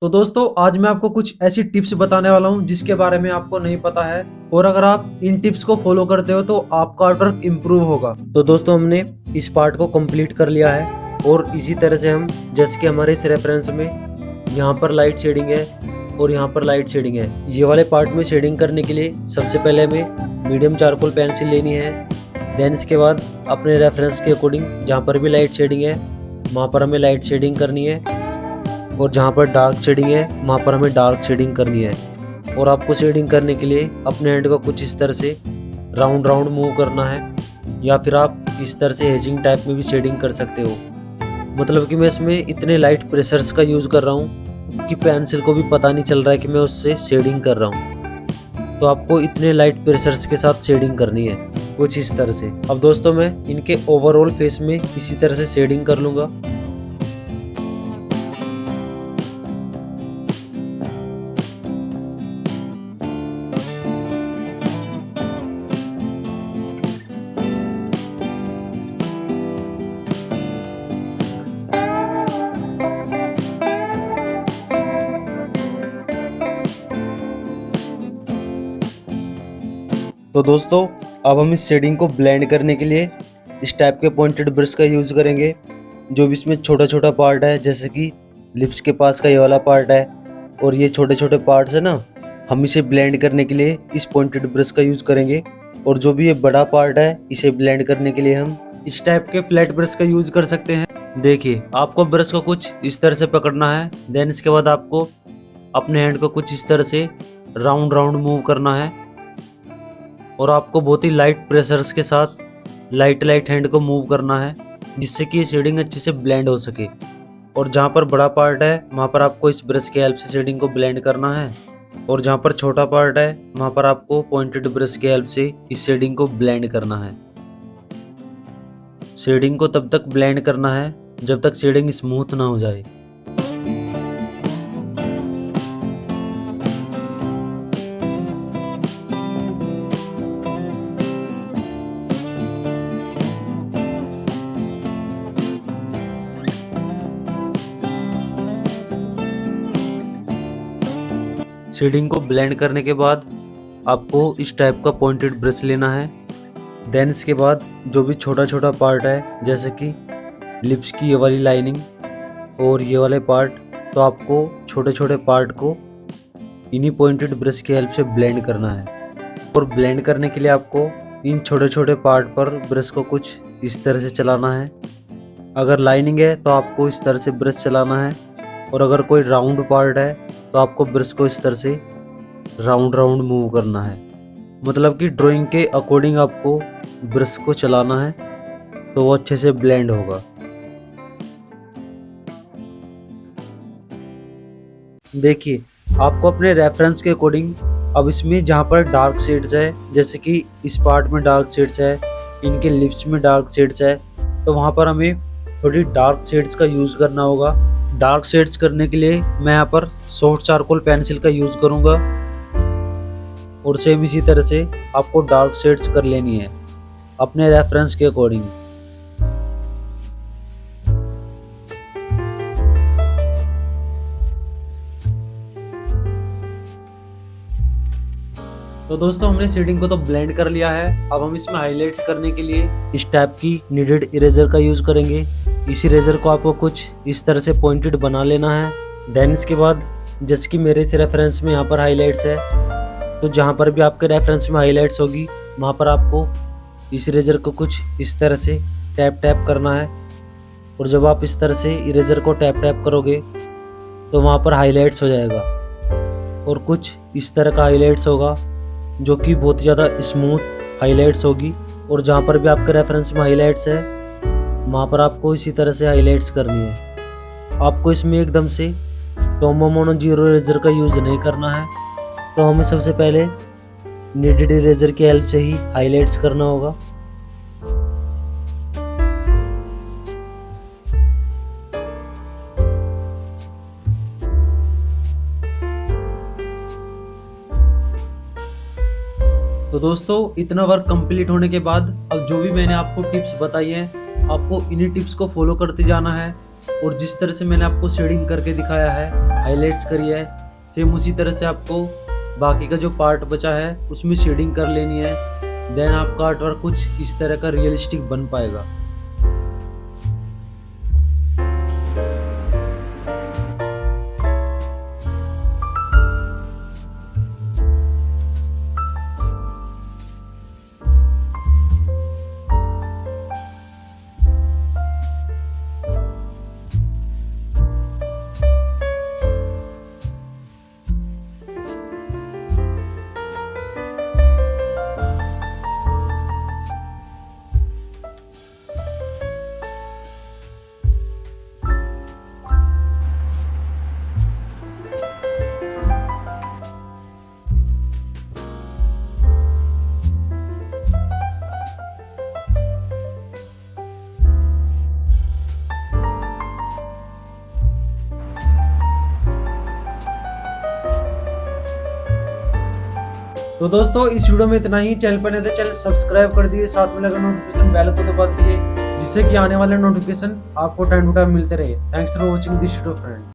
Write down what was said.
तो दोस्तों आज मैं आपको कुछ ऐसी टिप्स बताने वाला हूं जिसके बारे में आपको नहीं पता है, और अगर आप इन टिप्स को फॉलो करते हो तो आपका आर्ट वर्क इम्प्रूव होगा। तो दोस्तों हमने इस पार्ट को कंप्लीट कर लिया है, और इसी तरह से हम जैसे कि हमारे इस रेफरेंस में यहाँ पर लाइट शेडिंग है और यहाँ पर लाइट शेडिंग है। ये वाले पार्ट में शेडिंग करने के लिए सबसे पहले हमें मीडियम चारकोल पेंसिल लेनी है। देन इसके बाद अपने रेफरेंस के अकॉर्डिंग जहाँ पर भी लाइट शेडिंग है वहाँ पर हमें लाइट शेडिंग करनी है, और जहाँ पर डार्क शेडिंग है वहाँ पर हमें डार्क शेडिंग करनी है। और आपको शेडिंग करने के लिए अपने हैंड को कुछ इस तरह से राउंड राउंड मूव करना है, या फिर आप इस तरह से हेजिंग टाइप में भी शेडिंग कर सकते हो। मतलब कि मैं इसमें इतने लाइट प्रेशर्स का यूज़ कर रहा हूँ कि पेंसिल को भी पता नहीं चल रहा है कि मैं उससे शेडिंग कर रहा हूँ। तो आपको इतने लाइट प्रेशर्स के साथ शेडिंग करनी है कुछ इस तरह से। अब दोस्तों मैं इनके ओवरऑल फेस में इसी तरह से शेडिंग कर लूँगा। तो दोस्तों अब हम इस शेडिंग को ब्लेंड करने के लिए इस टाइप के पॉइंटेड ब्रश का यूज़ करेंगे। जो भी इसमें छोटा छोटा पार्ट है, जैसे कि लिप्स के पास का ये वाला पार्ट है और ये छोटे छोटे पार्ट्स है ना, हम इसे ब्लेंड करने के लिए इस पॉइंटेड ब्रश का यूज़ करेंगे। और जो भी ये बड़ा पार्ट है इसे ब्लेंड करने के लिए हम इस टाइप के फ्लैट ब्रश का यूज़ कर सकते हैं। देखिए आपको ब्रश को कुछ इस तरह से पकड़ना है। देन इसके बाद आपको अपने हैंड को कुछ इस तरह से राउंड राउंड मूव करना है, और आपको बहुत ही लाइट प्रेशर्स के साथ लाइट हैंड को मूव करना है, जिससे कि ये शेडिंग अच्छे से ब्लेंड हो सके। और जहाँ पर बड़ा पार्ट है वहाँ पर आपको इस ब्रश के हेल्प से शेडिंग को ब्लेंड करना है, और जहाँ पर छोटा पार्ट है वहाँ पर आपको पॉइंटेड ब्रश के हेल्प से इस शेडिंग को ब्लेंड करना है। शेडिंग को तब तक ब्लेंड करना है जब तक शेडिंग स्मूथ ना हो जाए। शेडिंग को ब्लेंड करने के बाद आपको इस टाइप का पॉइंटेड ब्रश लेना है। देन इसके बाद जो भी छोटा छोटा पार्ट है, जैसे कि लिप्स की ये वाली लाइनिंग और ये वाले पार्ट, तो आपको छोटे छोटे पार्ट को इन्हीं पॉइंटेड ब्रश की हेल्प से ब्लेंड करना है। और ब्लेंड करने के लिए आपको इन छोटे छोटे पार्ट पर ब्रश को कुछ इस तरह से चलाना है। अगर लाइनिंग है तो आपको इस तरह से ब्रश चलाना है, और अगर कोई राउंड पार्ट है तो आपको ब्रश को इस तरह से राउंड राउंड मूव करना है। मतलब कि ड्राइंग के अकॉर्डिंग आपको ब्रश को चलाना है तो वो अच्छे से ब्लेंड होगा। देखिए आपको अपने रेफरेंस के अकॉर्डिंग अब इसमें जहाँ पर डार्क शेड्स है, जैसे कि इस पार्ट में डार्क शेड्स है, इनके लिप्स में डार्क शेड्स है, तो वहाँ पर हमें थोड़ी डार्क शेड्स का यूज़ करना होगा। डार्क शेड्स करने के लिए मैं यहाँ पर सॉफ्ट चारकोल पेंसिल का यूज़ करूँगा, और सेम इसी तरह से आपको डार्क शेड्स कर लेनी है अपने रेफरेंस के अकॉर्डिंग। तो दोस्तों हमने शेडिंग को तो ब्लेंड कर लिया है। अब हम इसमें हाइलाइट्स करने के लिए इस टाइप की नीडेड इरेजर का यूज़ करेंगे। इस इरेजर को आपको कुछ इस तरह से पॉइंटेड बना लेना है। देन इसके बाद जैसे कि मेरे से रेफरेंस में यहाँ पर हाइलाइट्स है, तो जहाँ पर भी आपके रेफरेंस में हाइलाइट्स होगी वहाँ पर आपको इस इरेजर को कुछ इस तरह से टैप टैप करना है। और जब आप इस तरह से इरेजर को टैप टैप करोगे तो वहाँ पर हाइलाइट्स हो जाएगा, और कुछ इस तरह का हाइलाइट्स होगा जो कि बहुत ज़्यादा स्मूथ हाइलाइट्स होगी। और जहाँ पर भी आपके रेफरेंस में हाइलाइट्स है वहाँ पर आपको इसी तरह से हाइलाइट्स करनी है। आपको इसमें एकदम से टोमो मोनो जीरो इरेजर का यूज़ नहीं करना है, तो हमें सबसे पहले नीडेड इरेजर की हेल्प से ही हाइलाइट्स करना होगा। तो दोस्तों इतना वर्क कंप्लीट होने के बाद अब जो भी मैंने आपको टिप्स बताई हैं, आपको इन्हीं टिप्स को फॉलो करते जाना है। और जिस तरह से मैंने आपको शेडिंग करके दिखाया है, हाईलाइट्स करी है, सेम उसी तरह से आपको बाकी का जो पार्ट बचा है उसमें शेडिंग कर लेनी है। देन आपका आर्टवर्क कुछ इस तरह का रियलिस्टिक बन पाएगा। तो दोस्तों इस वीडियो में इतना ही। चैनल पर नहीं तो चैनल सब्सक्राइब कर दीजिए, साथ में लगा नोटिफिकेशन बेल को दबा दीजिए, जिससे कि आने वाले नोटिफिकेशन आपको टाइम टू टाइम मिलते रहे। Thanks for watching this video friend.